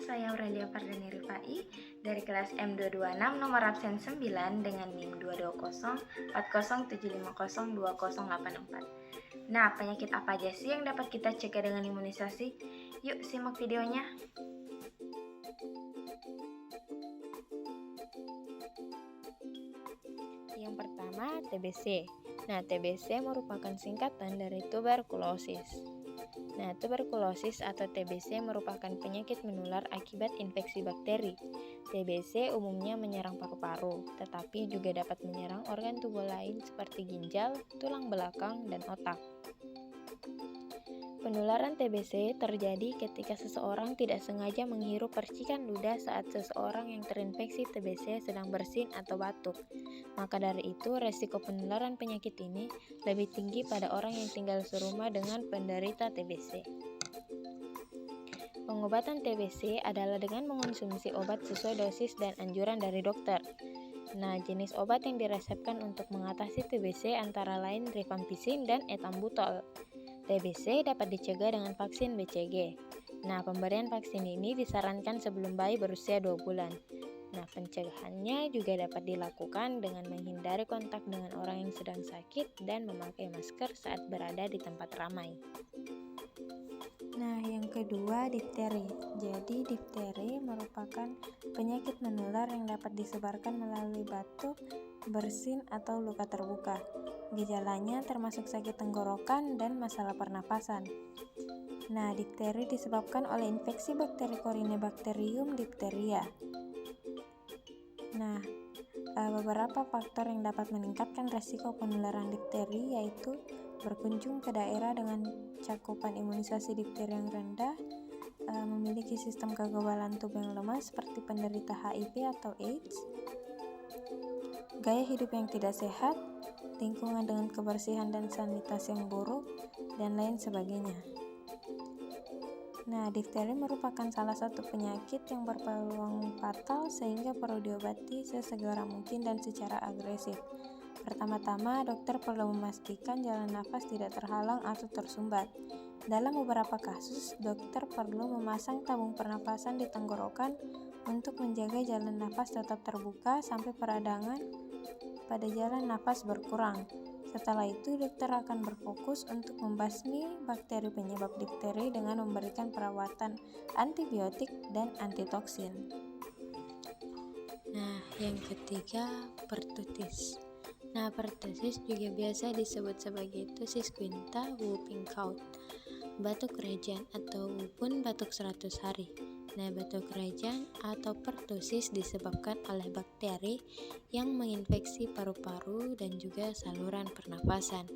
saya Aurelia Fardani Rifai dari kelas M226 nomor absen 9 dengan NIM 2204075020084. Nah, penyakit apa aja sih yang dapat kita cegah dengan imunisasi? Yuk simak videonya. Yang pertama, TBC. Nah, TBC merupakan singkatan dari tuberkulosis. Nah, tuberkulosis atau TBC merupakan penyakit menular akibat infeksi bakteri. TBC umumnya menyerang paru-paru, tetapi juga dapat menyerang organ tubuh lain seperti ginjal, tulang belakang, dan otak. Penularan TBC terjadi ketika seseorang tidak sengaja menghirup percikan ludah saat seseorang yang terinfeksi TBC sedang bersin atau batuk. Maka dari itu, resiko penularan penyakit ini lebih tinggi pada orang yang tinggal serumah dengan penderita TBC. Pengobatan TBC adalah dengan mengonsumsi obat sesuai dosis dan anjuran dari dokter. Nah, jenis obat yang diresepkan untuk mengatasi TBC antara lain rifampicin dan etambutol. TBC dapat dicegah dengan vaksin BCG. Nah, pemberian vaksin ini disarankan sebelum bayi berusia 2 bulan. Nah, pencegahannya juga dapat dilakukan dengan menghindari kontak dengan orang yang sedang sakit dan memakai masker saat berada di tempat ramai. Nah, yang kedua, difteri. Jadi, difteri merupakan penyakit menular yang dapat disebarkan melalui batuk, bersin, atau luka terbuka. Gejalanya termasuk sakit tenggorokan dan masalah pernapasan. Nah, difteri disebabkan oleh infeksi bakteri Corynebacterium diphtheria. Nah, beberapa faktor yang dapat meningkatkan resiko penularan difteri yaitu berkunjung ke daerah dengan cakupan imunisasi difteri yang rendah, memiliki sistem kekebalan tubuh yang lemah seperti penderita HIV atau AIDS, gaya hidup yang tidak sehat, lingkungan dengan kebersihan dan sanitasi yang buruk, dan lain sebagainya. Nah, difteri merupakan salah satu penyakit yang berpeluang fatal sehingga perlu diobati sesegera mungkin dan secara agresif. Pertama-tama, dokter perlu memastikan jalan nafas tidak terhalang atau tersumbat. Dalam beberapa kasus, dokter perlu memasang tabung pernapasan di tenggorokan untuk menjaga jalan nafas tetap terbuka sampai peradangan pada jalan nafas berkurang. Setelah itu, dokter akan berfokus untuk membasmi bakteri penyebab difteri dengan memberikan perawatan antibiotik dan antitoksin. Nah, yang ketiga, pertusis. Nah, pertusis juga biasa disebut sebagai tusis quinta whooping cough, batuk kerajaan ataupun batuk 100 hari. Nah, batuk kerajaan atau pertusis disebabkan oleh bakteri yang menginfeksi paru-paru dan juga saluran pernapasan.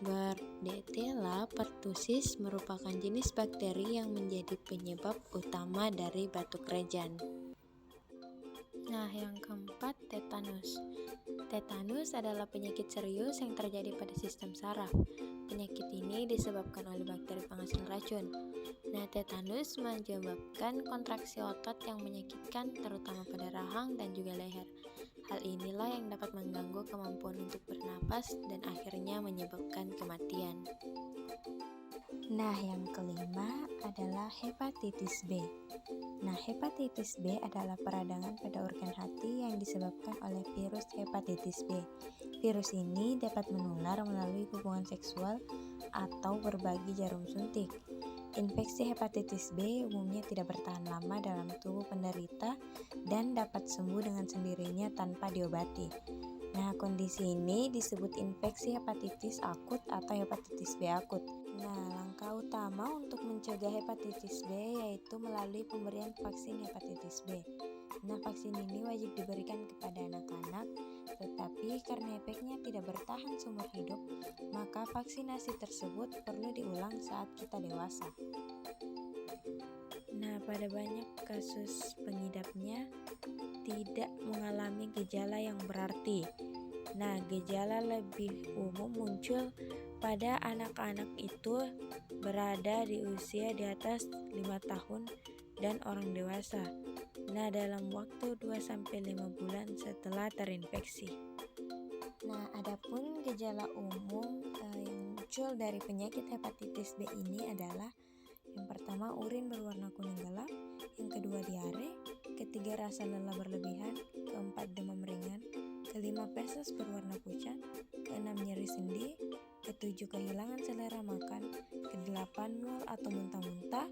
Bordetella pertussis merupakan jenis bakteri yang menjadi penyebab utama dari batuk kerajaan. Nah, yang keempat, tetanus. Tetanus adalah penyakit serius yang terjadi pada sistem saraf. Penyakit ini disebabkan oleh bakteri penghasil racun. Nah, tetanus menyebabkan kontraksi otot yang menyakitkan terutama pada rahang dan juga leher. Hal inilah yang dapat mengganggu kemampuan untuk bernapas dan akhirnya menyebabkan kematian. Nah, yang kelima adalah hepatitis B. Nah, hepatitis B adalah peradangan pada organ hati yang disebabkan oleh virus hepatitis B. Virus ini dapat menular melalui hubungan seksual atau berbagi jarum suntik. Infeksi hepatitis B umumnya tidak bertahan lama dalam tubuh penderita dan dapat sembuh dengan sendirinya tanpa diobati. Nah, kondisi ini disebut infeksi hepatitis akut atau hepatitis B akut. Nah, langkah utama untuk mencegah hepatitis B yaitu melalui pemberian vaksin hepatitis B. Nah, vaksin ini wajib diberikan kepada anak-anak, tetapi karena efeknya tidak bertahan seumur hidup, maka vaksinasi tersebut perlu diulang saat kita dewasa. Nah, pada banyak kasus pengidapnya tidak mengalami gejala yang berarti. Nah, gejala lebih umum muncul pada anak-anak itu berada di usia di atas 5 tahun dan orang dewasa. Nah, dalam waktu 2-5 bulan setelah terinfeksi. Nah, adapun gejala umum yang muncul dari penyakit hepatitis B ini adalah Yang pertama, urin berwarna kuning gelap. Yang kedua, diare. Ketiga, rasa lelah berlebihan. Keempat, demam ringan. Kelima, feses berwarna pucat. Keenam, nyeri sendi. Ketujuh, kehilangan selera makan. Kedelapan, mual atau muntah-muntah.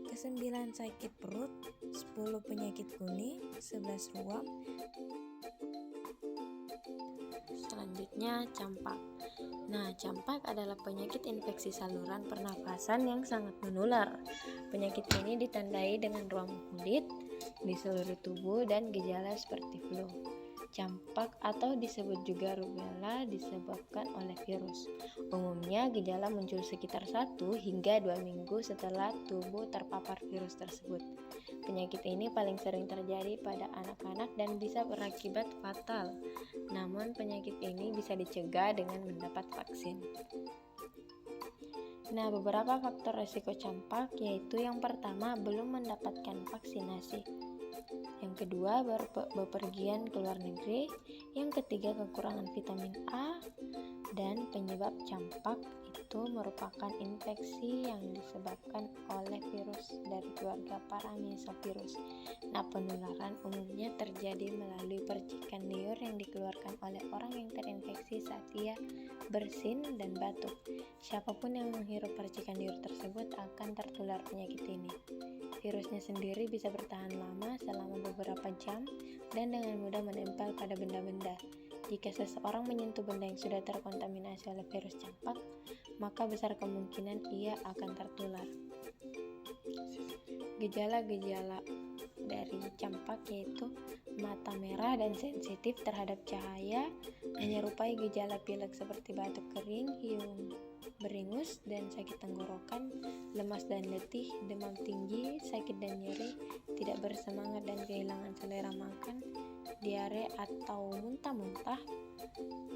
Kesembilan, sakit perut. 10, penyakit kuning. 11, ruam. Selanjutnya, campak. Nah, campak adalah penyakit infeksi saluran pernafasan yang sangat menular. Penyakit ini ditandai dengan ruam kulit di seluruh tubuh dan gejala seperti flu. Campak atau disebut juga rubella disebabkan oleh virus. Umumnya gejala muncul sekitar 1 hingga 2 minggu setelah tubuh terpapar virus tersebut. Penyakit ini paling sering terjadi pada anak-anak dan bisa berakibat fatal. Namun penyakit ini bisa dicegah dengan mendapat vaksin. Nah, beberapa faktor risiko campak yaitu yang pertama, belum mendapatkan vaksinasi. Yang kedua, bepergian ke luar negeri. Yang ketiga, kekurangan vitamin A. Dan penyebab campak itu merupakan infeksi yang disebabkan oleh virus dari keluarga Paramyxovirus. Nah, penularan umumnya terjadi melalui percikan liur yang dikeluarkan oleh orang yang terinfeksi saat ia bersin dan batuk. Siapapun yang menghirup percikan liur tersebut akan tertular penyakit ini. Virusnya sendiri bisa bertahan lama selama beberapa jam dan dengan mudah menempel pada benda-benda. Jika seseorang menyentuh benda yang sudah terkontaminasi oleh virus campak, maka besar kemungkinan ia akan tertular. Gejala-gejala dari campak yaitu mata merah dan sensitif terhadap cahaya, menyerupai gejala pilek seperti batuk kering, hidung beringus dan sakit tenggorokan, lemas dan letih, demam tinggi, sakit dan nyeri, tidak bersemangat dan kehilangan selera makan, diare atau muntah-muntah,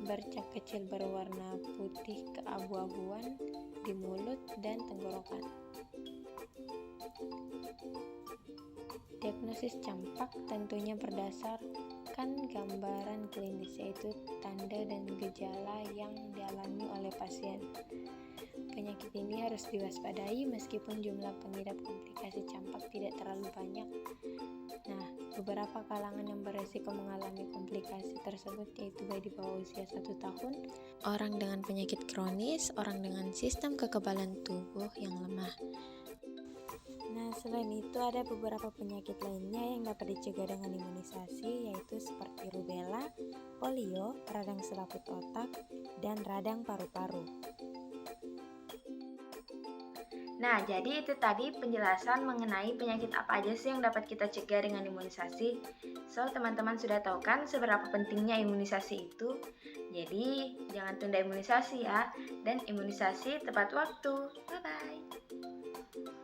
bercak kecil berwarna putih keabu-abuan di mulut dan tenggorokan. Diagnosis campak tentunya berdasarkan gambaran klinis, yaitu tanda dan gejala yang dialami oleh pasien. Penyakit ini harus diwaspadai meskipun jumlah pengidap komplikasi campak tidak terlalu banyak. Nah, beberapa kalangan yang beresiko mengalami komplikasi tersebut yaitu bayi di bawah usia 1 tahun, orang dengan penyakit kronis, orang dengan sistem kekebalan tubuh yang lemah. Nah, selain itu ada beberapa penyakit lainnya yang dapat dicegah dengan imunisasi, yaitu seperti rubella, polio, radang selaput otak, dan radang paru-paru. Nah, jadi itu tadi penjelasan mengenai penyakit apa aja sih yang dapat kita cegah dengan imunisasi. So, teman-teman sudah tahu kan seberapa pentingnya imunisasi itu? Jadi, jangan tunda imunisasi ya, dan imunisasi tepat waktu. Bye-bye!